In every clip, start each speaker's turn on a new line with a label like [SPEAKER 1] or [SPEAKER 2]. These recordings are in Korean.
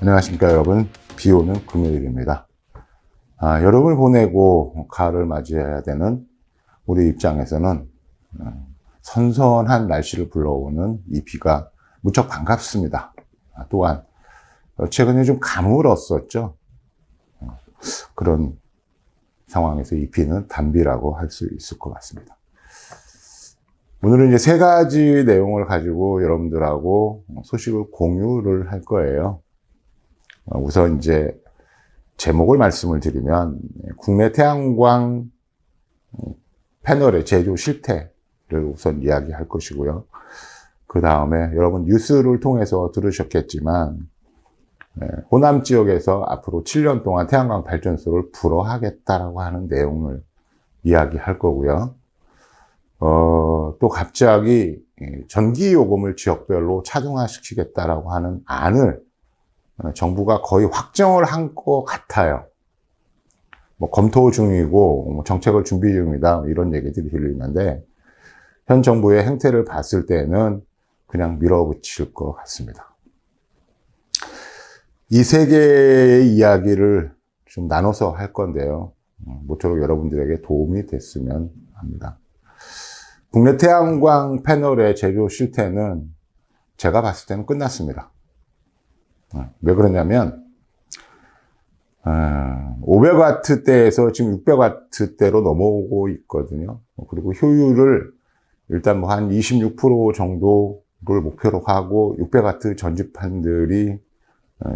[SPEAKER 1] 안녕하십니까 여러분. 비오는 금요일입니다. 여름을 보내고 가을을 맞이해야 되는 우리 입장에서는 선선한 날씨를 불러오는 이 비가 무척 반갑습니다. 또한 최근에 좀 가물었었죠. 그런 상황에서 이 비는 단비라고 할 수 있을 것 같습니다. 오늘은 이제 세 가지 내용을 가지고 여러분들하고 소식을 공유를 할 거예요. 우선 이제 제목을 말씀을 드리면 국내 태양광 패널의 제조 실태를 우선 이야기할 것이고요. 그 다음에 여러분 뉴스를 통해서 들으셨겠지만 호남 지역에서 앞으로 7년 동안 태양광 발전소를 불어하겠다라고 하는 내용을 이야기할 거고요. 또 갑자기 전기 요금을 지역별로 차등화시키겠다라고 하는 안을 정부가 거의 확정을 한 것 같아요. 검토 중이고 정책을 준비 중이다 이런 얘기들이 들리는데 현 정부의 행태를 봤을 때는 그냥 밀어붙일 것 같습니다. 이 세 개의 이야기를 좀 나눠서 할 건데요. 모쪼록 여러분들에게 도움이 됐으면 합니다. 국내 태양광 패널의 제조 실태는 제가 봤을 때는 끝났습니다. 왜 그러냐면 500W대에서 지금 600W대로 넘어오고 있거든요. 그리고 효율을 일단 한 26% 정도를 목표로 하고 600W 전지판들이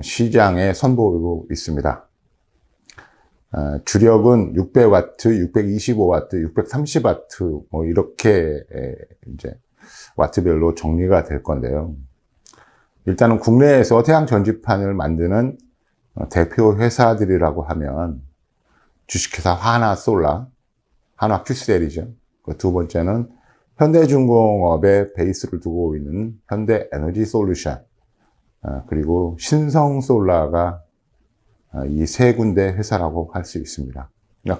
[SPEAKER 1] 시장에 선보이고 있습니다. 주력은 600W, 625W, 630W 이렇게 이제 와트별로 정리가 될 건데요. 일단은 국내에서 태양 전지판을 만드는 대표 회사들이라고 하면 주식회사 하나솔라, 한화큐셀이죠. 두 번째는 현대중공업에 베이스를 두고 있는 현대에너지솔루션, 그리고 신성솔라가 이 세 군데 회사라고 할 수 있습니다.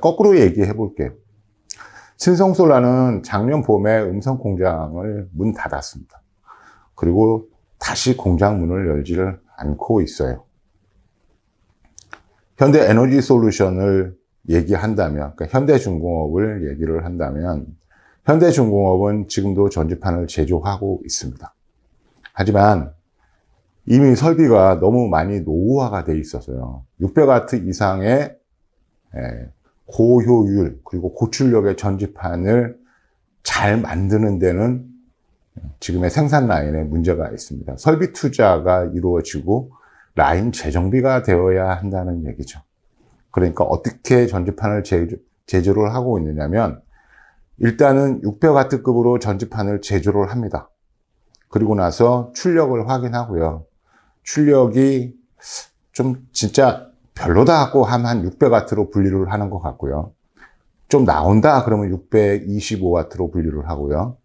[SPEAKER 1] 거꾸로 얘기해 볼게요. 신성솔라는 작년 봄에 음성 공장을 문 닫았습니다. 그리고 다시 공장 문을 열지를 않고 있어요. 현대에너지솔루션을 얘기한다면, 그러니까 현대중공업을 얘기를 한다면 현대중공업은 지금도 전지판을 제조하고 있습니다. 하지만 이미 설비가 너무 많이 노후화가 돼 있어서요. 600W 이상의 고효율 그리고 고출력의 전지판을 잘 만드는 데는 지금의 생산 라인에 문제가 있습니다. 설비 투자가 이루어지고 라인 재정비가 되어야 한다는 얘기죠. 그러니까 어떻게 전지판을 제조를 하고 있느냐면 일단은 600W급으로 전지판을 제조를 합니다. 그리고 나서 출력을 확인하고요. 출력이 좀 진짜 별로다 하고 하면 한 600W로 분류를 하는 것 같고요. 좀 나온다 그러면 625W로 분류를 하고요.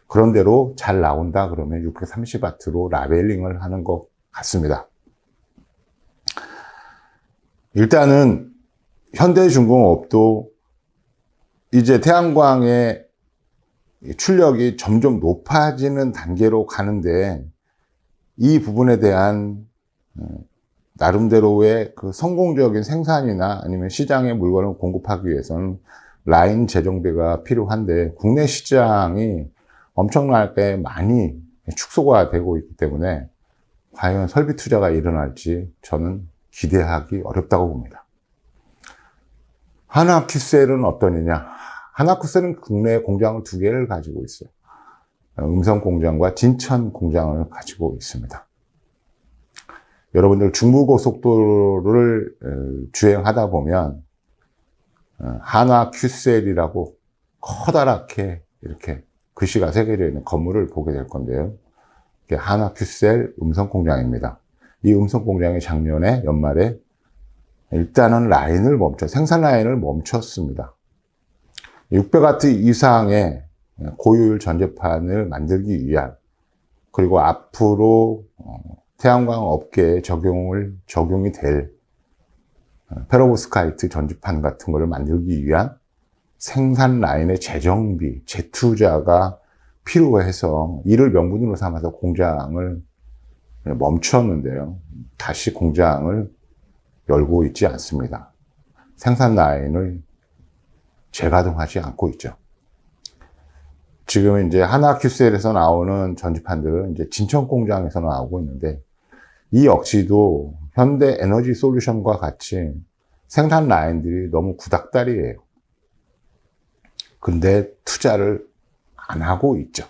[SPEAKER 1] 그런대로 잘 나온다 그러면 630W로 라벨링을 하는 것 같습니다. 일단은 현대중공업도 이제 태양광의 출력이 점점 높아지는 단계로 가는데 이 부분에 대한 나름대로의 그 성공적인 생산이나 아니면 시장에 물건을 공급하기 위해서는 라인 재정비가 필요한데 국내 시장이 엄청나게 많이 축소가 되고 있기 때문에 과연 설비 투자가 일어날지 저는 기대하기 어렵다고 봅니다. 한화큐셀은 어떠느냐? 한화큐셀은 국내에 공장을 2개를 가지고 있어요. 음성 공장과 진천 공장을 가지고 있습니다. 여러분들 중부고속도로를 주행하다 보면 한화큐셀이라고 커다랗게 이렇게 글씨가 새겨져 있는 건물을 보게 될 건데요. 이게 한화큐셀 음성 공장입니다. 이 음성 공장이 작년에 연말에 일단은 생산 라인을 멈췄습니다. 600W 이상의 고효율 전지판을 만들기 위한, 그리고 앞으로 태양광 업계에 적용이 될 페로브스카이트 전지판 같은 거를 만들기 위한 생산 라인의 재정비, 재투자가 필요해서 이를 명분으로 삼아서 공장을 멈췄는데요. 다시 공장을 열고 있지 않습니다. 생산 라인을 재가동하지 않고 있죠. 지금 이제 하나큐셀에서 나오는 전지판들은 이제 진천 공장에서 나오고 있는데, 이 역시도 현대 에너지 솔루션과 같이 생산 라인들이 너무 구닥다리예요. 근데 투자를 안 하고 있죠.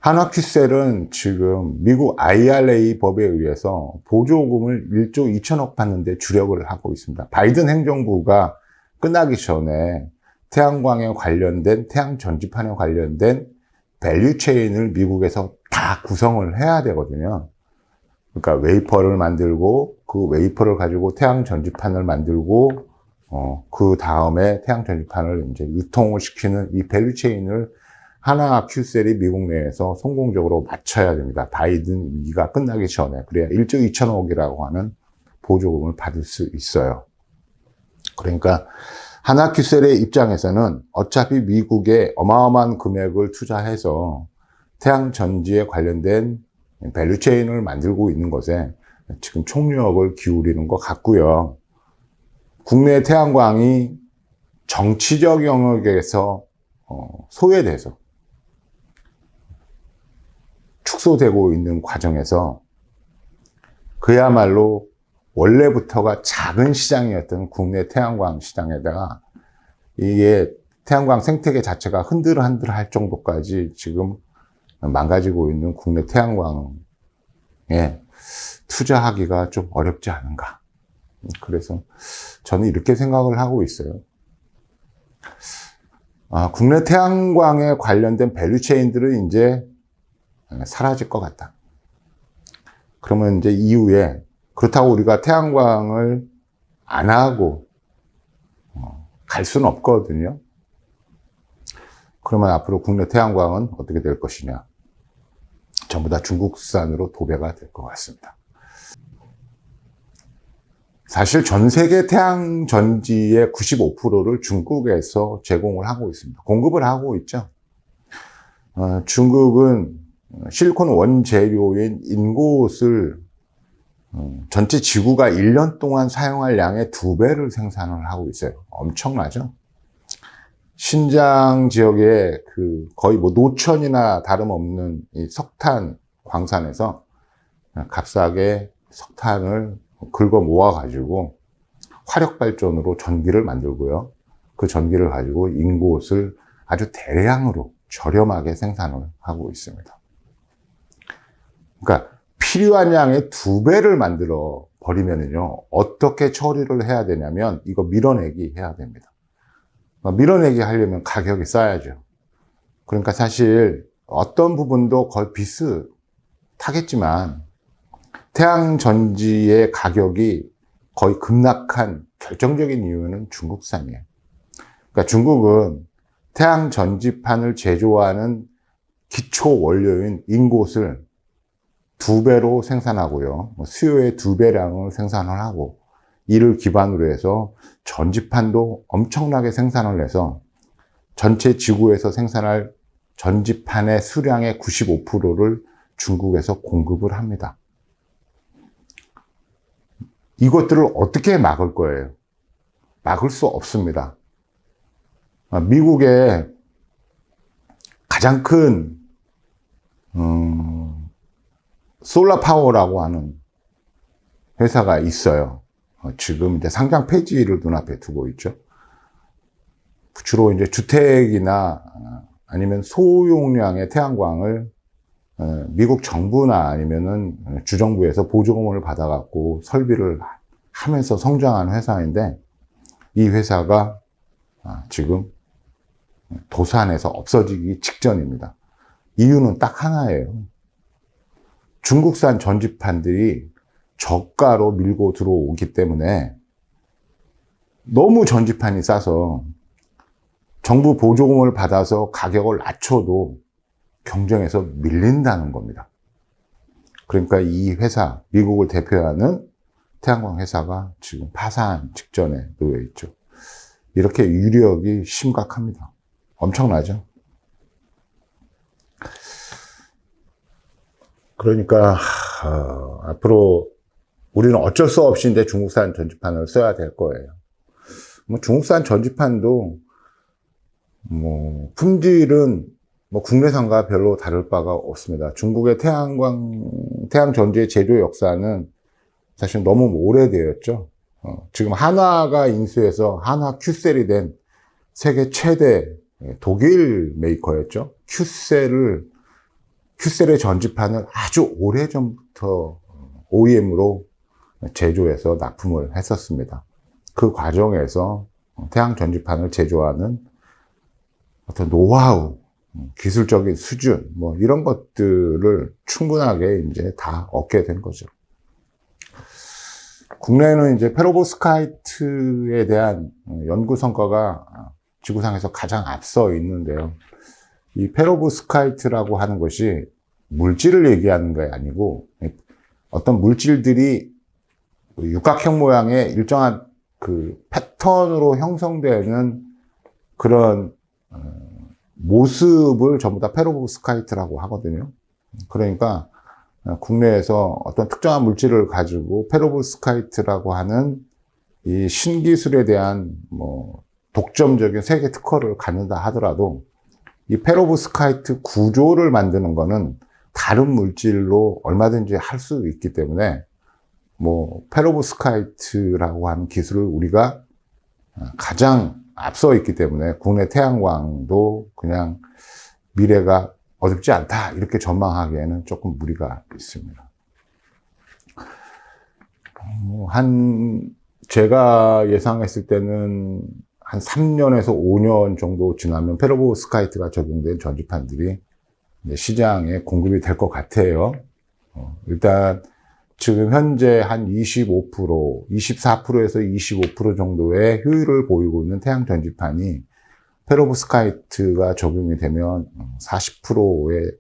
[SPEAKER 1] 한화큐셀은 지금 미국 IRA 법에 의해서 보조금을 1조 2천억 받는데 주력을 하고 있습니다. 바이든 행정부가 끝나기 전에 태양광에 관련된, 태양 전지판에 관련된 밸류체인을 미국에서 다 구성을 해야 되거든요. 그러니까 웨이퍼를 만들고, 그 웨이퍼를 가지고 태양 전지판을 만들고, 그 다음에 태양 전지판을 이제 유통을 시키는 이 밸류체인을 하나큐셀이 미국 내에서 성공적으로 마쳐야 됩니다. 바이든 임기가 끝나기 전에. 그래야 1조 2천억이라고 하는 보조금을 받을 수 있어요. 그러니까 하나큐셀의 입장에서는 어차피 미국에 어마어마한 금액을 투자해서 태양 전지에 관련된 밸류체인을 만들고 있는 것에 지금 총력을 기울이는 것 같고요. 국내 태양광이 정치적 영역에서 소외돼서 축소되고 있는 과정에서 그야말로 원래부터가 작은 시장이었던 국내 태양광 시장에다가 이게 태양광 생태계 자체가 흔들흔들할 정도까지 지금 망가지고 있는 국내 태양광에 투자하기가 좀 어렵지 않은가. 그래서 저는 이렇게 생각을 하고 있어요. 국내 태양광에 관련된 밸류체인들은 이제 사라질 것 같다. 그러면 이제 이후에 그렇다고 우리가 태양광을 안 하고 갈 수는 없거든요. 그러면 앞으로 국내 태양광은 어떻게 될 것이냐. 전부 다 중국산으로 도배가 될 것 같습니다. 사실 전 세계 태양 전지의 95%를 중국에서 제공을 하고 있습니다. 공급을 하고 있죠. 중국은 실리콘 원재료인 인곳을 전체 지구가 1년 동안 사용할 양의 2배를 생산을 하고 있어요. 엄청나죠? 신장 지역에 거의 뭐 노천이나 다름없는 이 석탄 광산에서 값싸게 석탄을 긁어 모아가지고 화력발전으로 전기를 만들고요. 그 전기를 가지고 인곳을 아주 대량으로 저렴하게 생산을 하고 있습니다. 그러니까 필요한 양의 2배를 만들어 버리면요, 어떻게 처리를 해야 되냐면 이거 밀어내기 해야 됩니다. 밀어내기 하려면 가격이 싸야죠. 그러니까 사실 어떤 부분도 거의 비슷하겠지만 태양 전지의 가격이 거의 급락한 결정적인 이유는 중국산이에요. 그러니까 중국은 태양 전지판을 제조하는 기초 원료인 인곳을 2배로 생산하고요. 수요의 2배량을 생산을 하고, 이를 기반으로 해서 전지판도 엄청나게 생산을 해서 전체 지구에서 생산할 전지판의 수량의 95%를 중국에서 공급을 합니다. 이것들을 어떻게 막을 거예요? 막을 수 없습니다. 미국의 가장 큰 솔라파워라고 하는 회사가 있어요. 지금 이제 상장 폐지를 눈앞에 두고 있죠. 주로 이제 주택이나 아니면 소용량의 태양광을 미국 정부나 아니면은 주정부에서 보조금을 받아갖고 설비를 하면서 성장한 회사인데, 이 회사가 지금 도산에서 없어지기 직전입니다. 이유는 딱 하나예요. 중국산 전지판들이 저가로 밀고 들어오기 때문에 너무 전지판이 싸서 정부 보조금을 받아서 가격을 낮춰도 경쟁에서 밀린다는 겁니다. 그러니까 이 회사, 미국을 대표하는 태양광 회사가 지금 파산 직전에 놓여 있죠. 이렇게 위력이 심각합니다. 엄청나죠? 그러니까 앞으로 우리는 어쩔 수 없이 이제 중국산 전지판을 써야 될 거예요. 뭐 중국산 전지판도 뭐 품질은 뭐 국내산과 별로 다를 바가 없습니다. 중국의 태양전지의 제조 역사는 사실 너무 오래되었죠. 지금 한화가 인수해서 한화 큐셀이 된 세계 최대 독일 메이커였죠. 큐셀의 전지판을 아주 오래전부터 OEM으로 제조해서 납품을 했었습니다. 그 과정에서 태양 전지판을 제조하는 어떤 노하우, 기술적인 수준, 뭐 이런 것들을 충분하게 이제 다 얻게 된 거죠. 국내에는 이제 페로보스카이트에 대한 연구 성과가 지구상에서 가장 앞서 있는데요. 이 페로보스카이트라고 하는 것이 물질을 얘기하는 게 아니고 어떤 물질들이 육각형 모양의 일정한 그 패턴으로 형성되는 그런 모습을 전부 다 페로보스카이트라고 하거든요. 그러니까 국내에서 어떤 특정한 물질을 가지고 페로보스카이트라고 하는 이 신기술에 대한 뭐 독점적인 세계 특허를 갖는다 하더라도 이 페로보스카이트 구조를 만드는 거는 다른 물질로 얼마든지 할 수 있기 때문에 뭐 페로보스카이트라고 하는 기술을 우리가 가장 앞서 있기 때문에 국내 태양광도 그냥 미래가 어둡지 않다 이렇게 전망하기에는 조금 무리가 있습니다. 제가 예상했을 때는 한 3년에서 5년 정도 지나면 페로보스카이트가 적용된 전지판들이 시장에 공급이 될 것 같아요. 일단 지금 현재 한 25%, 24%에서 25% 정도의 효율을 보이고 있는 태양 전지판이 페로보스카이트가 적용이 되면 40%의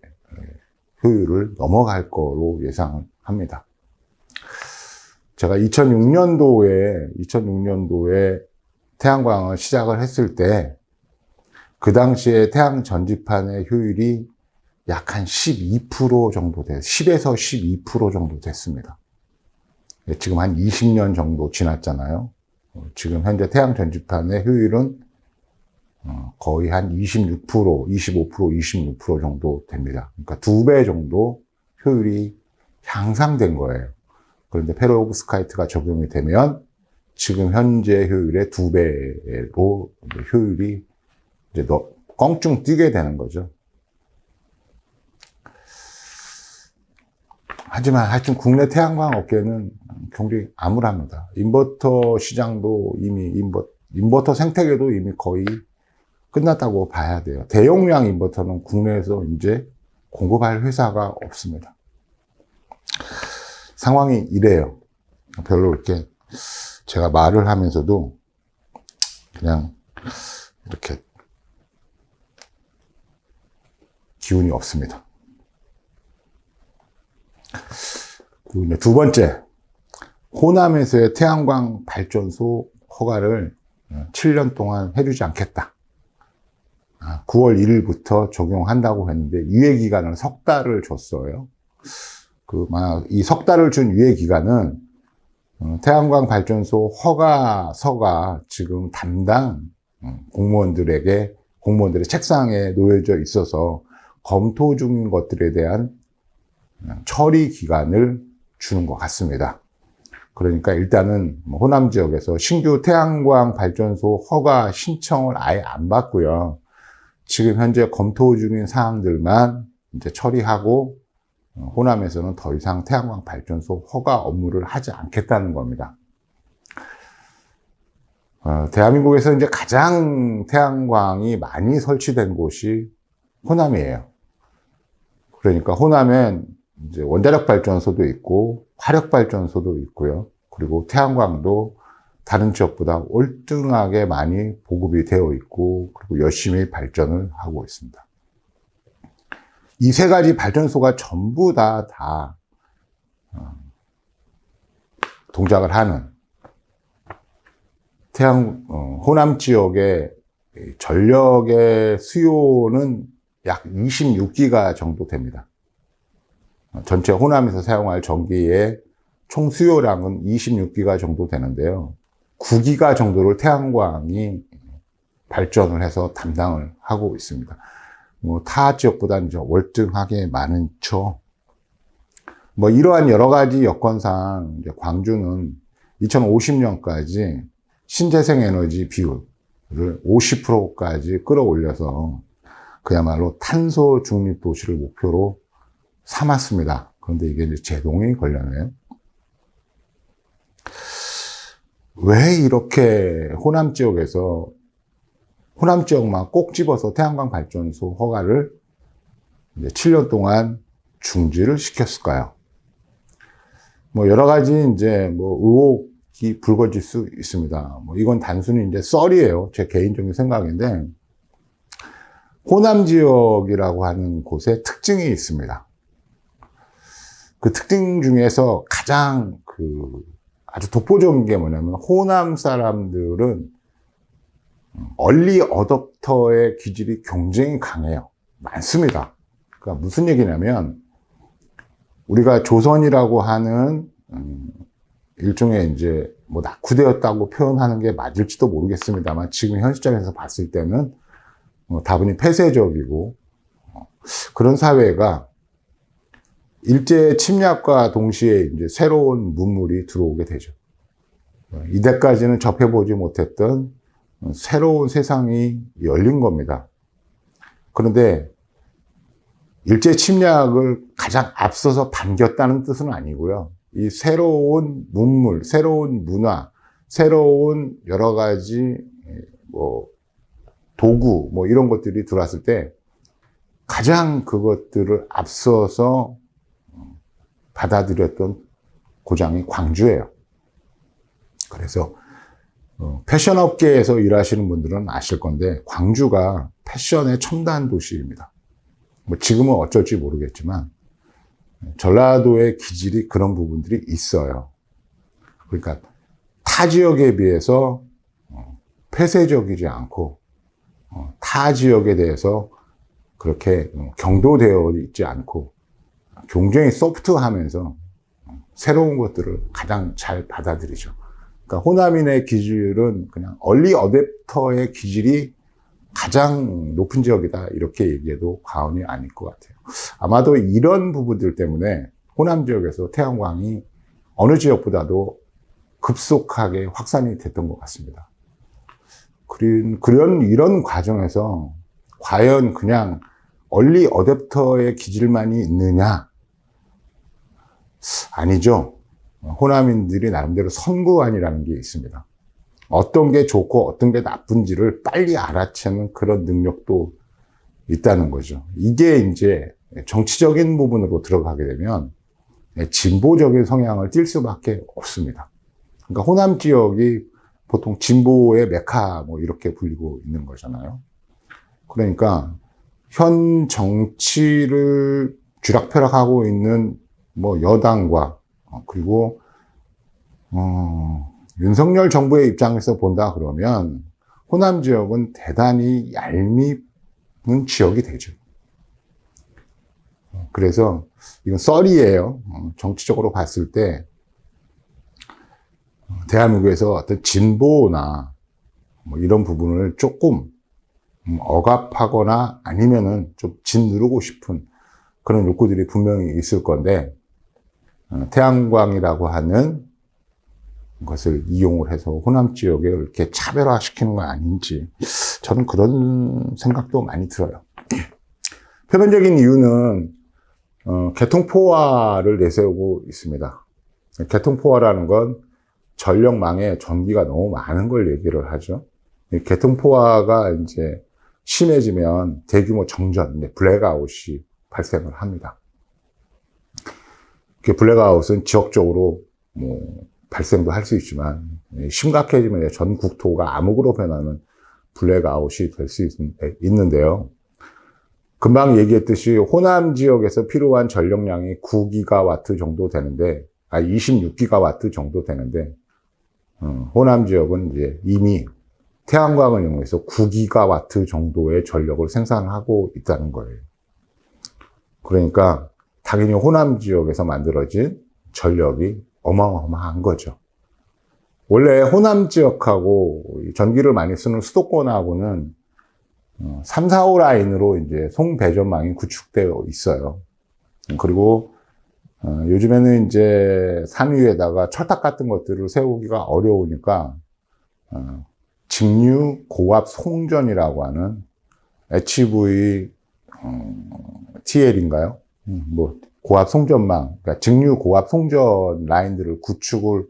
[SPEAKER 1] 효율을 넘어갈 거로 예상합니다. 제가 2006년도에 태양광을 시작을 했을 때, 그 당시에 태양 전지판의 효율이 약 한 12% 정도 10에서 12% 정도 됐습니다. 지금 한 20년 정도 지났잖아요. 지금 현재 태양 전지판의 효율은 거의 한 26%, 25%, 26% 정도 됩니다. 그러니까 2배 정도 효율이 향상된 거예요. 그런데 페로보스카이트가 적용이 되면 지금 현재 효율의 2배로 효율이 이제 껑충 뛰게 되는 거죠. 하지만 하여튼 국내 태양광 업계는 굉장히 암울합니다. 인버터 시장도 이미 인버터 생태계도 이미 거의 끝났다고 봐야 돼요. 대용량 인버터는 국내에서 이제 공급할 회사가 없습니다. 상황이 이래요. 별로 이렇게 제가 말을 하면서도 그냥 이렇게 기운이 없습니다. 그리고 두 번째, 호남에서의 태양광 발전소 허가를 7년 동안 해주지 않겠다. 9월 1일부터 적용한다고 했는데 유예기간을 석 달을 줬어요. 이 석 달을 준 유예기간은 태양광 발전소 허가서가 지금 담당 공무원들의 책상에 놓여져 있어서 검토 중인 것들에 대한 처리 기간을 주는 것 같습니다. 그러니까 일단은 호남 지역에서 신규 태양광 발전소 허가 신청을 아예 안 받고요. 지금 현재 검토 중인 사항들만 이제 처리하고 호남에서는 더 이상 태양광 발전소 허가 업무를 하지 않겠다는 겁니다. 대한민국에서 이제 가장 태양광이 많이 설치된 곳이 호남이에요. 그러니까 호남엔 이제 원자력 발전소도 있고 화력 발전소도 있고요. 그리고 태양광도 다른 지역보다 월등하게 많이 보급이 되어 있고 그리고 열심히 발전을 하고 있습니다. 이 세 가지 발전소가 전부 다 동작을 하는 호남 지역의 전력의 수요는 약 26기가 정도 됩니다. 전체 호남에서 사용할 전기의 총 수요량은 26기가 정도 되는데요. 9기가 정도를 태양광이 발전을 해서 담당을 하고 있습니다. 타 지역보다는 월등하게 많죠. 이러한 여러 가지 여건상 이제 광주는 2050년까지 신재생 에너지 비율을 50%까지 끌어올려서 그야말로 탄소 중립 도시를 목표로 삼았습니다. 그런데 이게 이제 제동이 걸렸네요. 왜 이렇게 호남 지역만 꼭 집어서 태양광 발전소 허가를 이제 7년 동안 중지를 시켰을까요? 여러 가지 이제 의혹이 불거질 수 있습니다. 이건 단순히 이제 썰이에요. 제 개인적인 생각인데, 호남 지역이라고 하는 곳에 특징이 있습니다. 그 특징 중에서 가장 아주 독보적인 게 뭐냐면, 호남 사람들은 얼리 어댑터의 기질이 굉장히 강해요. 많습니다. 그러니까 무슨 얘기냐면, 우리가 조선이라고 하는 일종의 이제 낙후되었다고 표현하는 게 맞을지도 모르겠습니다만, 지금 현 시점에서 봤을 때는 다분히 폐쇄적이고, 그런 사회가 일제 침략과 동시에 이제 새로운 문물이 들어오게 되죠. 이때까지는 접해보지 못했던 새로운 세상이 열린 겁니다. 그런데 일제 침략을 가장 앞서서 반겼다는 뜻은 아니고요. 이 새로운 문물, 새로운 문화, 새로운 여러 가지 도구 이런 것들이 들어왔을 때 가장 그것들을 앞서서 받아들였던 고장이 광주예요. 그래서 패션 업계에서 일하시는 분들은 아실 건데, 광주가 패션의 첨단 도시입니다. 지금은 어쩔지 모르겠지만 전라도의 기질이 그런 부분들이 있어요. 그러니까 타 지역에 비해서 폐쇄적이지 않고, 타 지역에 대해서 그렇게 경도되어 있지 않고 굉장히 소프트하면서 새로운 것들을 가장 잘 받아들이죠. 그러니까 호남인의 기질은 그냥 얼리 어댑터의 기질이 가장 높은 지역이다, 이렇게 얘기해도 과언이 아닐 것 같아요. 아마도 이런 부분들 때문에 호남 지역에서 태양광이 어느 지역보다도 급속하게 확산이 됐던 것 같습니다. 이런 과정에서 과연 그냥 얼리 어댑터의 기질만이 있느냐? 아니죠. 호남인들이 나름대로 선구안이라는 게 있습니다. 어떤 게 좋고 어떤 게 나쁜지를 빨리 알아채는 그런 능력도 있다는 거죠. 이게 이제 정치적인 부분으로 들어가게 되면 진보적인 성향을 띌 수밖에 없습니다. 그러니까 호남 지역이 보통 진보의 메카 이렇게 불리고 있는 거잖아요. 그러니까 현 정치를 쥐락펴락하고 있는 여당과 그리고 윤석열 정부의 입장에서 본다 그러면 호남 지역은 대단히 얄미운 지역이 되죠. 그래서 이건 썰이에요. 정치적으로 봤을 때 대한민국에서 어떤 진보나 이런 부분을 조금 억압하거나 아니면은 좀 짓누르고 싶은 그런 욕구들이 분명히 있을 건데, 태양광이라고 하는 것을 이용을 해서 호남 지역에 이렇게 차별화시키는 건 아닌지, 저는 그런 생각도 많이 들어요. 표면적인 이유는 개통포화를 내세우고 있습니다. 개통포화라는 건 전력망에 전기가 너무 많은 걸 얘기를 하죠. 개통포화가 이제 심해지면 대규모 정전, 블랙아웃이 발생을 합니다. 그 블랙아웃은 지역적으로 발생도 할 수 있지만, 심각해지면 전 국토가 암흑으로 변하는 블랙아웃이 될 수 있는데요. 금방 얘기했듯이 호남 지역에서 필요한 전력량이 9기가와트 정도 되는데, 26기가와트 정도 되는데, 호남 지역은 이제 이미 태양광을 이용해서 9기가와트 정도의 전력을 생산하고 있다는 거예요. 그러니까 당연히 호남 지역에서 만들어진 전력이 어마어마한 거죠. 원래 호남 지역하고 전기를 많이 쓰는 수도권하고는 3, 4호 라인으로 이제 송배전망이 구축되어 있어요. 그리고 요즘에는 이제 산 위에다가 철탑 같은 것들을 세우기가 어려우니까 직류 고압 송전이라고 하는 HV TL인가요? 뭐 고압 송전망, 그러니까 직류 고압 송전 라인들을 구축을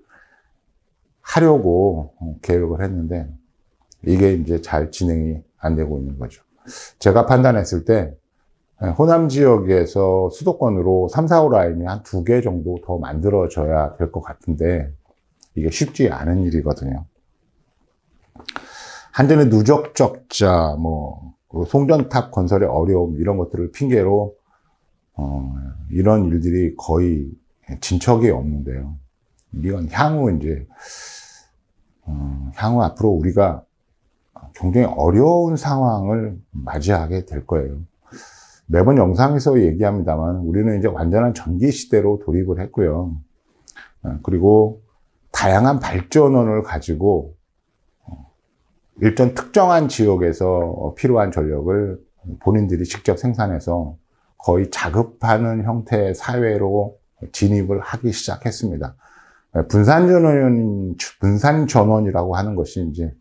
[SPEAKER 1] 하려고 계획을 했는데 이게 이제 잘 진행이 안 되고 있는 거죠. 제가 판단했을 때 호남 지역에서 수도권으로 3, 4호 라인이 한 2개 정도 더 만들어져야 될 것 같은데 이게 쉽지 않은 일이거든요. 한전의 누적 적자, 뭐 송전탑 건설의 어려움 이런 것들을 핑계로 이런 일들이 거의 진척이 없는데요. 이건 향후 이제 향후 앞으로 우리가 굉장히 어려운 상황을 맞이하게 될 거예요. 매번 영상에서 얘기합니다만 우리는 이제 완전한 전기 시대로 돌입을 했고요. 그리고 다양한 발전원을 가지고 일정 특정한 지역에서 필요한 전력을 본인들이 직접 생산해서 거의 자급하는 형태의 사회로 진입을 하기 시작했습니다. 분산전원이라고 하는 것이 이제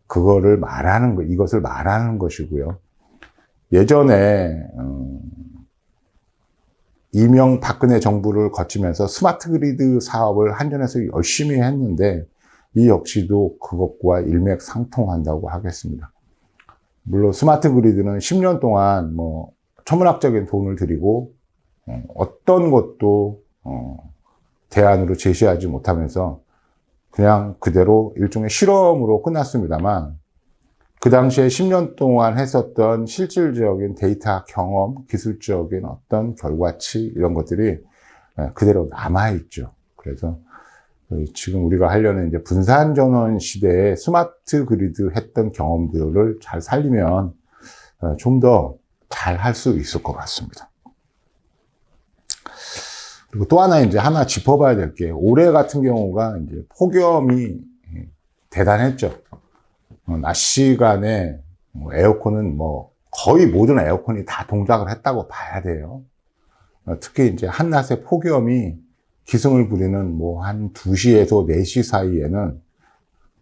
[SPEAKER 1] 그거를 말하는 거, 이것을 말하는 것이고요. 예전에 이명박근혜 정부를 거치면서 스마트 그리드 사업을 한전에서 열심히 했는데 이 역시도 그것과 일맥상통한다고 하겠습니다. 물론 스마트 그리드는 10년 동안 뭐 천문학적인 돈을 들이고 어떤 것도 대안으로 제시하지 못하면서 그냥 그대로 일종의 실험으로 끝났습니다만 그 당시에 10년 동안 했었던 실질적인 데이터 경험, 기술적인 어떤 결과치 이런 것들이 그대로 남아있죠. 그래서 지금 우리가 하려는 이제 분산전원 시대에 스마트 그리드 했던 경험들을 잘 살리면 좀 더 잘 할 수 있을 것 같습니다. 그리고 또 하나 짚어봐야 될 게 올해 같은 경우가 이제 폭염이 대단했죠. 낮 시간에 에어컨은 뭐 거의 모든 에어컨이 다 동작을 했다고 봐야 돼요. 특히 이제 한낮에 폭염이 기승을 부리는 뭐 한 2시에서 4시 사이에는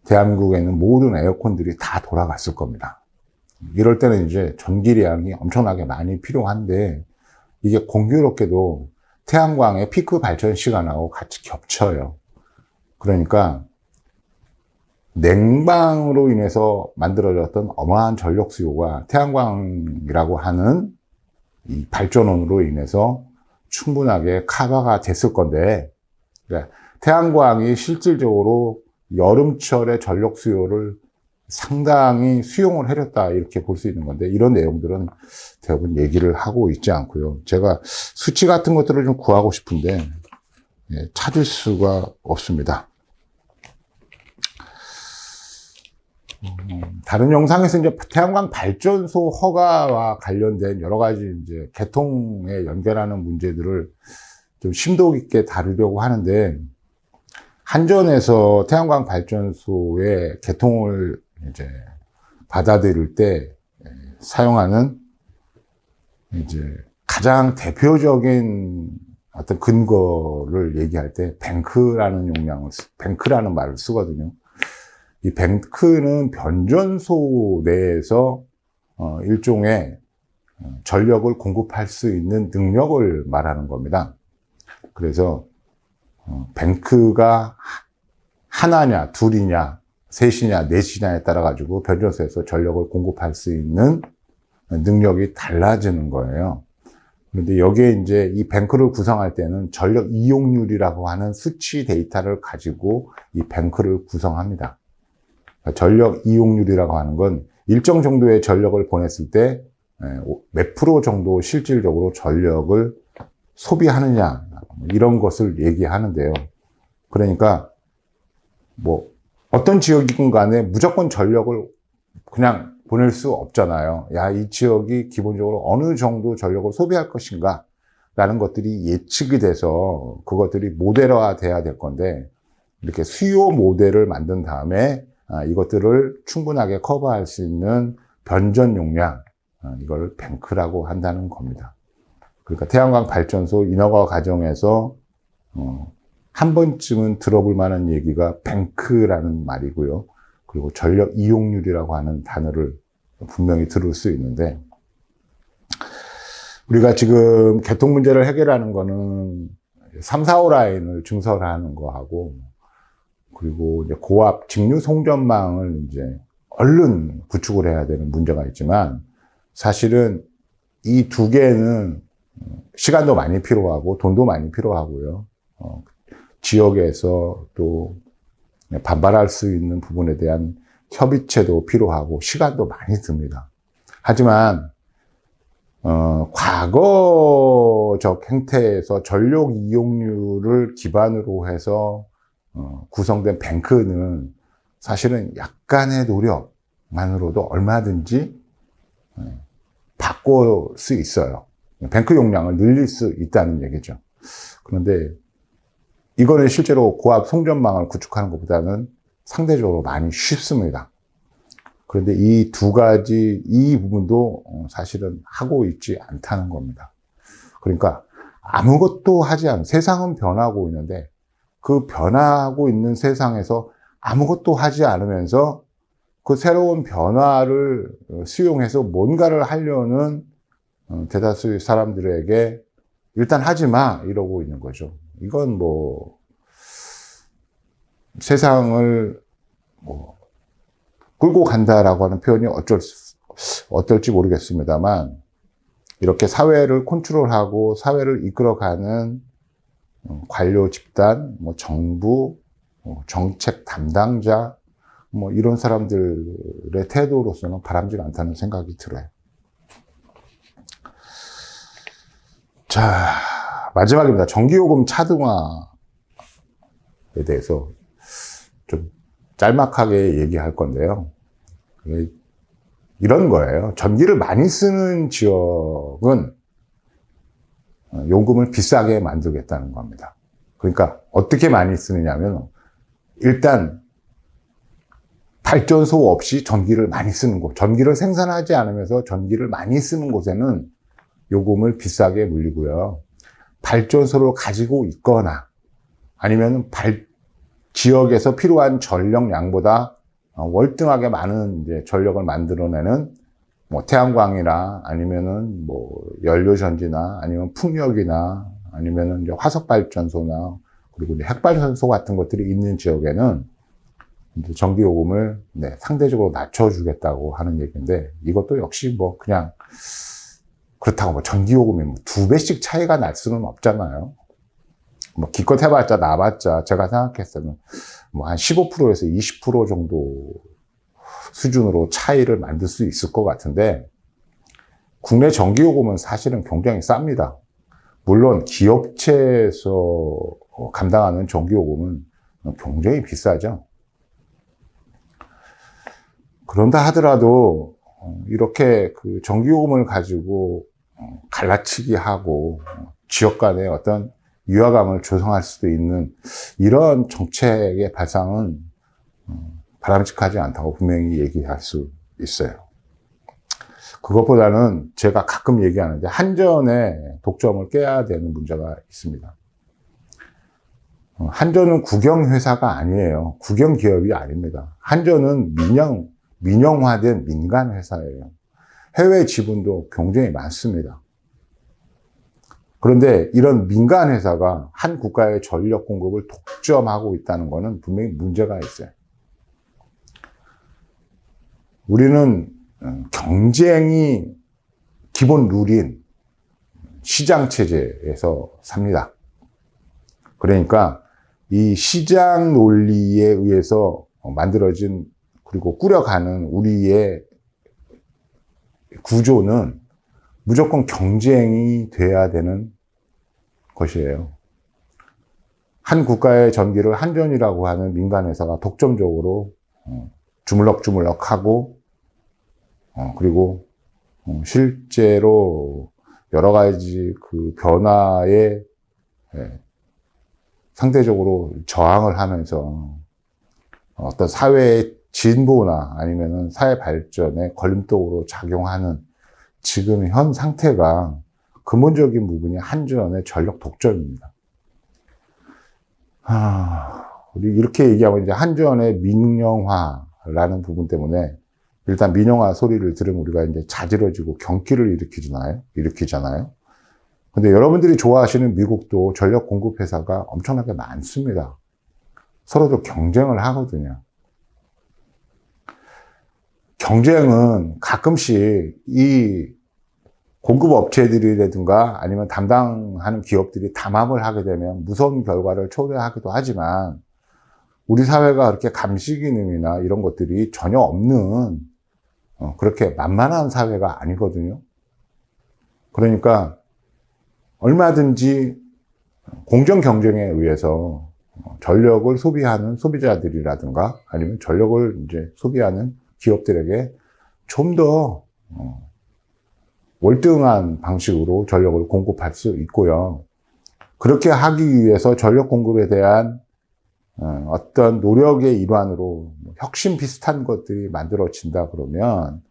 [SPEAKER 1] 대한민국에는 모든 에어컨들이 다 돌아갔을 겁니다. 이럴 때는 이제 전기량이 엄청나게 많이 필요한데 이게 공교롭게도 태양광의 피크 발전 시간하고 같이 겹쳐요. 그러니까 냉방으로 인해서 만들어졌던 어마어마한 전력 수요가 태양광이라고 하는 이 발전원으로 인해서 충분하게 커버가 됐을 건데, 그러니까 태양광이 실질적으로 여름철의 전력 수요를 상당히 수용을 해렸다 이렇게 볼 수 있는 건데 이런 내용들은 대부분 얘기를 하고 있지 않고요. 제가 수치 같은 것들을 좀 구하고 싶은데 찾을 수가 없습니다. 다른 영상에서 이제 태양광 발전소 허가와 관련된 여러 가지 이제 개통에 연결하는 문제들을 좀 심도 깊게 다루려고 하는데 한전에서 태양광 발전소의 개통을 이제 받아들일 때 사용하는 이제 가장 대표적인 어떤 근거를 얘기할 때 뱅크라는 뱅크라는 말을 쓰거든요. 이 뱅크는 변전소 내에서 일종의 전력을 공급할 수 있는 능력을 말하는 겁니다. 그래서 뱅크가 하나냐, 둘이냐, 셋이냐, 넷이냐에 따라 가지고 변전소에서 전력을 공급할 수 있는 능력이 달라지는 거예요. 그런데 여기에 이제 이 뱅크를 구성할 때는 전력 이용률이라고 하는 수치 데이터를 가지고 이 뱅크를 구성합니다. 전력 이용률이라고 하는 건 일정 정도의 전력을 보냈을 때 몇 프로 정도 실질적으로 전력을 소비하느냐 이런 것을 얘기하는데요. 그러니까 뭐 어떤 지역이건 간에 무조건 전력을 그냥 보낼 수 없잖아요. 야, 이 지역이 기본적으로 어느 정도 전력을 소비할 것인가 라는 것들이 예측이 돼서 그것들이 모델화 돼야 될 건데, 이렇게 수요 모델을 만든 다음에 이것들을 충분하게 커버할 수 있는 변전 용량, 이걸 뱅크라고 한다는 겁니다. 그러니까 태양광 발전소 인허가 과정에서 한 번쯤은 들어볼 만한 얘기가 뱅크라는 말이고요. 그리고 전력 이용률이라고 하는 단어를 분명히 들을 수 있는데, 우리가 지금 개통 문제를 해결하는 거는 3, 4호 라인을 증설하는 거하고, 그리고 이제 고압 직류 송전망을 이제 얼른 구축을 해야 되는 문제가 있지만, 사실은 이 두 개는 시간도 많이 필요하고 돈도 많이 필요하고요. 지역에서 또 반발할 수 있는 부분에 대한 협의체도 필요하고 시간도 많이 듭니다. 하지만 과거적 행태에서 전력 이용률을 기반으로 해서 구성된 뱅크는 사실은 약간의 노력만으로도 얼마든지 바꿀 수 있어요. 뱅크 용량을 늘릴 수 있다는 얘기죠. 그런데 이거는 실제로 고압 송전망을 구축하는 것보다는 상대적으로 많이 쉽습니다. 그런데 이 두 가지, 이 부분도 사실은 하고 있지 않다는 겁니다. 그러니까 아무것도 하지 않은, 세상은 변하고 있는데 그 변하고 있는 세상에서 아무것도 하지 않으면서 그 새로운 변화를 수용해서 뭔가를 하려는 대다수의 사람들에게 일단 하지 마 이러고 있는 거죠. 이건 뭐 세상을 끌고 간다라고 하는 표현이 어떨지 모르겠습니다만, 이렇게 사회를 컨트롤하고 사회를 이끌어가는 관료 집단, 정부, 정책 담당자, 이런 사람들의 태도로서는 바람직 않다는 생각이 들어요. 자, 마지막입니다. 전기요금 차등화에 대해서 좀 짤막하게 얘기할 건데요. 이런 거예요. 전기를 많이 쓰는 지역은 요금을 비싸게 만들겠다는 겁니다. 그러니까 어떻게 많이 쓰느냐면, 일단 발전소 없이 전기를 많이 쓰는 곳, 전기를 생산하지 않으면서 전기를 많이 쓰는 곳에는 요금을 비싸게 물리고요. 발전소를 가지고 있거나 아니면 지역에서 필요한 전력량보다 월등하게 많은 이제 전력을 만들어내는 태양광이나 아니면은 연료전지나 아니면 풍력이나 아니면은 이제 화석발전소나 그리고 이제 핵발전소 같은 것들이 있는 지역에는 이제 전기요금을 상대적으로 낮춰주겠다고 하는 얘기인데, 이것도 역시 그냥 그렇다고 전기요금이 2배씩 차이가 날 수는 없잖아요. 기껏 해봤자 나봤자 제가 생각했을 때는 한 15%에서 20% 정도 수준으로 차이를 만들 수 있을 것 같은데, 국내 전기요금은 사실은 굉장히 쌉니다. 물론 기업체에서 감당하는 전기요금은 굉장히 비싸죠. 그런다 하더라도 이렇게 그 전기요금을 가지고 갈라치기 하고 지역 간의 어떤 유화감을 조성할 수도 있는 이런 정책의 발상은 바람직하지 않다고 분명히 얘기할 수 있어요. 그것보다는 제가 가끔 얘기하는데, 한전의 독점을 깨야 되는 문제가 있습니다. 한전은 국영회사가 아니에요. 국영기업이 아닙니다. 한전은 민영화된 민간회사예요. 해외 지분도 굉장히 많습니다. 그런데 이런 민간회사가 한 국가의 전력 공급을 독점하고 있다는 것은 분명히 문제가 있어요. 우리는 경쟁이 기본 룰인 시장체제에서 삽니다. 그러니까 이 시장 논리에 의해서 만들어진 그리고 꾸려가는 우리의 구조는 무조건 경쟁이 돼야 되는 것이에요. 한 국가의 전기를 한전이라고 하는 민간회사가 독점적으로 주물럭주물럭하고 그리고 실제로 여러 가지 그 변화에 상대적으로 저항을 하면서 어떤 사회의 진보나 아니면은 사회 발전에 걸림돌로 작용하는 지금 현 상태가 근본적인 부분이 한전의 전력 독점입니다. 우리 이렇게 얘기하면 이제 한전의 민영화라는 부분 때문에 일단 민영화 소리를 들으면 우리가 이제 자지러지고 경기를 일으키잖아요. 근데 여러분들이 좋아하시는 미국도 전력 공급 회사가 엄청나게 많습니다. 서로도 경쟁을 하거든요. 경쟁은 가끔씩 이 공급 업체들이라든가 아니면 담당하는 기업들이 담합을 하게 되면 무서운 결과를 초래하기도 하지만 우리 사회가 그렇게 감시 기능이나 이런 것들이 전혀 없는 그렇게 만만한 사회가 아니거든요. 그러니까 얼마든지 공정 경쟁에 의해서 전력을 소비하는 소비자들이라든가 아니면 전력을 이제 소비하는 기업들에게 좀 더 월등한 방식으로 전력을 공급할 수 있고요. 그렇게 하기 위해서 전력 공급에 대한 어떤 노력의 일환으로 혁신 비슷한 것들이 만들어진다 그러면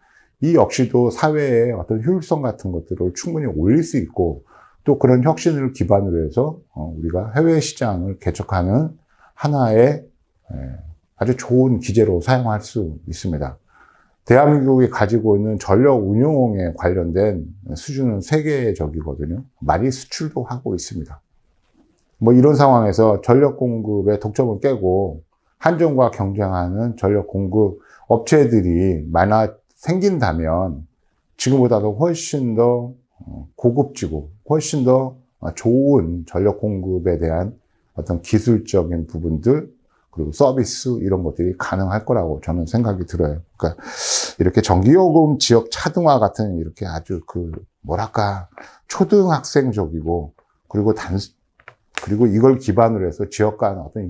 [SPEAKER 1] 이 역시도 사회의 어떤 효율성 같은 것들을 충분히 올릴 수 있고 또 그런 혁신을 기반으로 해서 우리가 해외 시장을 개척하는 하나의 아주 좋은 기제로 사용할 수 있습니다. 대한민국이 가지고 있는 전력 운용에 관련된 수준은 세계적이거든요. 많이 수출도 하고 있습니다. 뭐 이런 상황에서 전력 공급의 독점을 깨고 한전과 경쟁하는 전력 공급 업체들이 생긴다면 지금보다도 훨씬 더 고급지고 훨씬 더 좋은 전력 공급에 대한 어떤 기술적인 부분들 그리고 서비스 이런 것들이 가능할 거라고 저는 생각이 들어요. 그러니까 이렇게 전기요금 지역 차등화 같은 이렇게 아주 초등학생적이고 그리고 이걸 기반으로 해서 지역 간 어떤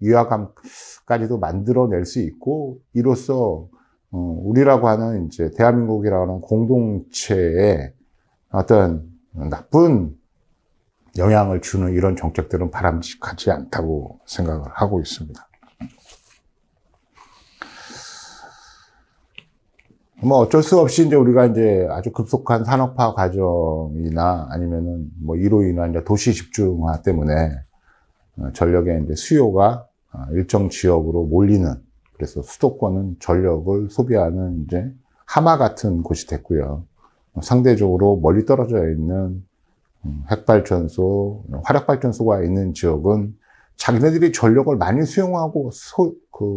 [SPEAKER 1] 유화감까지도 만들어낼 수 있고 이로써 우리라고 하는 이제 대한민국이라고 하는 공동체에 어떤 나쁜 영향을 주는 이런 정책들은 바람직하지 않다고 생각을 하고 있습니다. 뭐 어쩔 수 없이 이제 우리가 이제 아주 급속한 산업화 과정이나 아니면은 뭐 이로 인한 이제 도시 집중화 때문에 전력의 이제 수요가 일정 지역으로 몰리는 그래서 수도권은 전력을 소비하는 이제 하마 같은 곳이 됐고요. 상대적으로 멀리 떨어져 있는 핵발전소, 화력발전소가 있는 지역은 자기네들이 전력을 많이 수용하고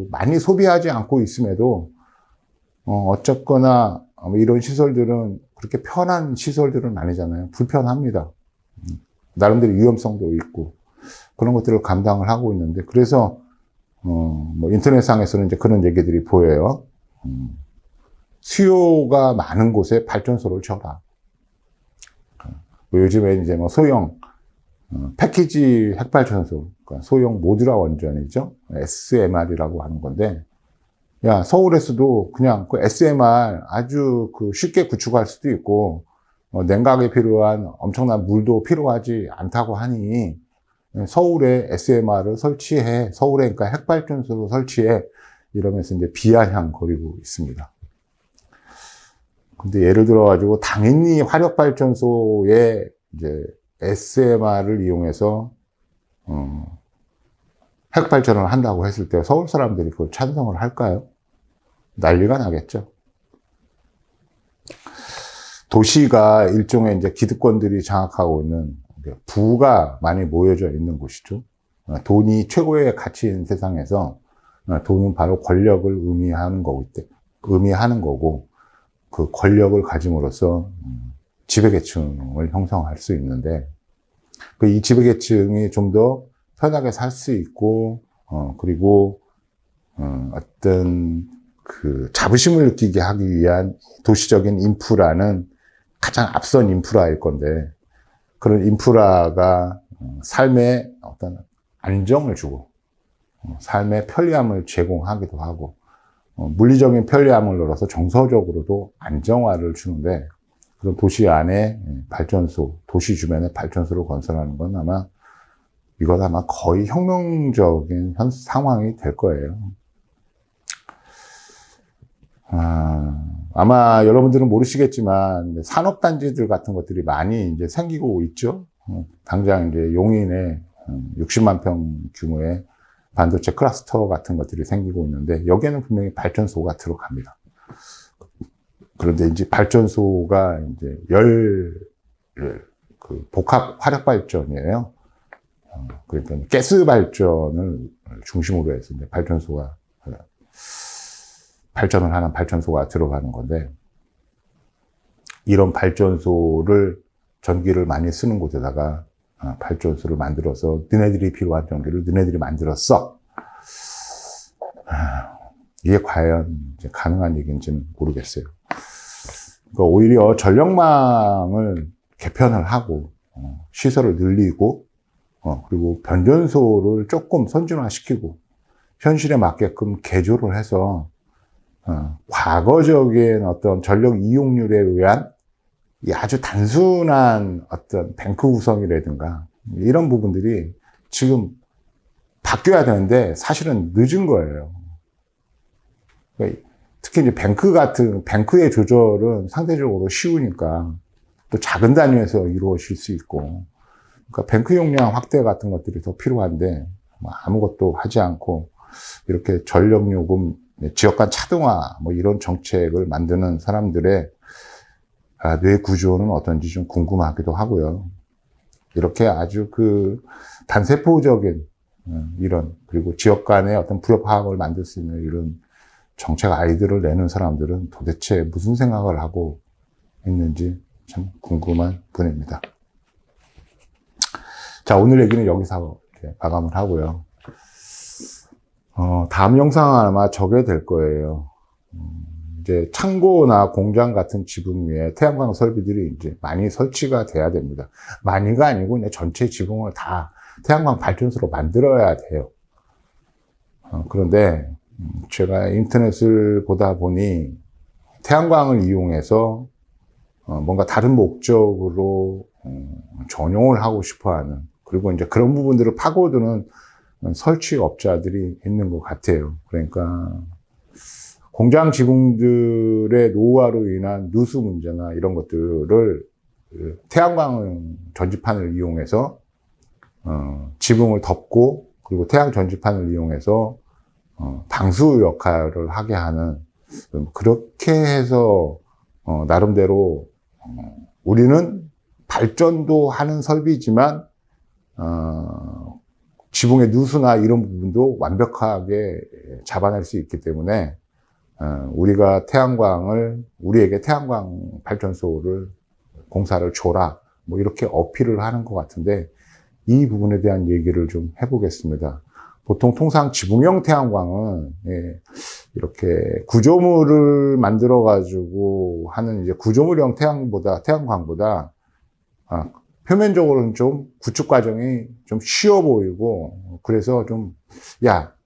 [SPEAKER 1] 많이 소비하지 않고 있음에도 어쨌거나 이런 시설들은 그렇게 편한 시설들은 아니잖아요. 불편합니다. 나름대로 위험성도 있고 그런 것들을 감당을 하고 있는데 그래서 뭐 인터넷상에서는 이제 그런 얘기들이 보여요. 수요가 많은 곳에 발전소를 쳐라. 요즘에 이제 뭐 소형 패키지 핵발전소, 그러니까 소형 모듈화 원전이죠. SMR이라고 하는 건데, 야 서울에서도 그냥 그 SMR 아주 쉽게 구축할 수도 있고 냉각에 필요한 엄청난 물도 필요하지 않다고 하니 서울에 SMR을 설치해, 서울에 그러니까 핵발전소를 설치해 이러면서 이제 비아냥거리고 있습니다. 근데 예를 들어가지고 당연히 화력발전소에 이제 SMR을 이용해서 핵발전을 한다고 했을 때 서울 사람들이 그걸 찬성을 할까요? 난리가 나겠죠. 도시가 일종의 이제 기득권들이 장악하고 있는 부가 많이 모여져 있는 곳이죠. 돈이 최고의 가치인 세상에서 돈은 바로 권력을 의미하는 거고 그 권력을 가짐으로써 지배계층을 형성할 수 있는데 이 지배계층이 좀 더 편하게 살 수 있고 그리고 어떤 자부심을 느끼게 하기 위한 도시적인 인프라는 가장 앞선 인프라일 건데 그런 인프라가 삶에 어떤 안정을 주고 삶의 편리함을 제공하기도 하고 물리적인 편리함을 늘어서 정서적으로도 안정화를 주는데 그런 도시 안에 발전소, 도시 주변에 발전소를 건설하는 건 아마 이건 아마 거의 혁명적인 상황이 될 거예요. 아마 여러분들은 모르시겠지만 산업단지들 같은 것들이 많이 이제 생기고 있죠. 당장 이제 용인에 60만 평 규모의 반도체 클러스터 같은 것들이 생기고 있는데 여기에는 분명히 발전소가 들어갑니다. 그런데 이제 발전소가 이제 그 복합 화력 발전이에요. 그러니까 가스 발전을 중심으로 해서 이제 발전소가 발전을 하는 발전소가 들어가는 건데 이런 발전소를 전기를 많이 쓰는 곳에다가 발전소를 만들어서 너네들이 필요한 전기를 너네들이 만들었어. 이게 과연 이제 가능한 얘기인지는 모르겠어요. 그러니까 오히려 전력망을 개편을 하고 시설을 늘리고 그리고 변전소를 조금 선진화시키고 현실에 맞게끔 개조를 해서 과거적인 어떤 전력 이용률에 의한 아주 단순한 어떤 뱅크 구성이라든가 이런 부분들이 지금 바뀌어야 되는데 사실은 늦은 거예요. 그러니까 특히 이제 뱅크의 조절은 상대적으로 쉬우니까 또 작은 단위에서 이루어질 수 있고, 그러니까 뱅크 용량 확대 같은 것들이 더 필요한데 아무것도 하지 않고 이렇게 전력 요금, 지역 간 차등화 뭐 이런 정책을 만드는 사람들의 뇌 구조는 어떤지 좀 궁금하기도 하고요. 이렇게 아주 그 단세포적인 이런, 그리고 지역 간의 어떤 부협화학을 만들 수 있는 이런 정책 아이디어를 내는 사람들은 도대체 무슨 생각을 하고 있는지 참 궁금한 분입니다. 자, 오늘 얘기는 여기서 이렇게 마감을 하고요. 다음 영상은 아마 저게 될 거예요. 이제 창고나 공장 같은 지붕 위에 태양광 설비들이 이제 많이 설치가 돼야 됩니다. 많이가 아니고 그냥 전체 지붕을 다 태양광 발전소로 만들어야 돼요. 그런데 제가 인터넷을 보다 보니 태양광을 이용해서 뭔가 다른 목적으로 전용을 하고 싶어 하는, 그리고 이제 그런 부분들을 파고드는 설치업자들이 있는 것 같아요. 그러니까 공장 지붕들의 노후화로 인한 누수 문제나 이런 것들을 태양광 전지판을 이용해서 지붕을 덮고, 그리고 태양 전지판을 이용해서 방수 역할을 하게 하는, 그렇게 해서 나름대로 우리는 발전도 하는 설비지만 지붕의 누수나 이런 부분도 완벽하게 잡아낼 수 있기 때문에 우리가 우리에게 태양광 발전소를 공사를 줘라, 뭐 이렇게 어필을 하는 것 같은데, 이 부분에 대한 얘기를 좀 해보겠습니다. 보통 통상 지붕형 태양광은 이렇게 구조물을 만들어 가지고 하는 이제 구조물형 태양광보다 표면적으로는 좀 구축 과정이 좀 쉬워 보이고, 그래서 좀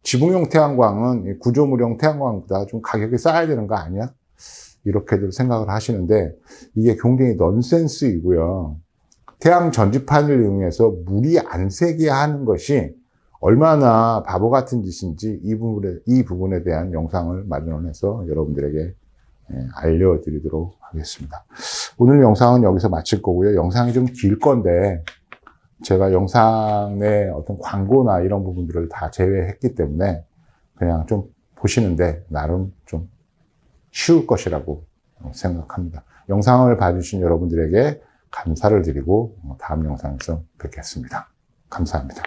[SPEAKER 1] 지붕형 태양광은 구조물형 태양광보다 좀 가격이 싸야 되는 거 아니야? 이렇게들 생각을 하시는데, 이게 굉장히 넌센스이고요. 태양 전지판을 이용해서 물이 안 새게 하는 것이 얼마나 바보 같은 짓인지 이 부분에 대한 영상을 마련해서 여러분들에게 알려드리도록 하겠습니다. 오늘 영상은 여기서 마칠 거고요. 영상이 좀 길 건데 제가 영상의 어떤 광고나 이런 부분들을 다 제외했기 때문에 그냥 좀 보시는데 나름 좀 쉬울 것이라고 생각합니다. 영상을 봐주신 여러분들에게 감사를 드리고 다음 영상에서 뵙겠습니다. 감사합니다.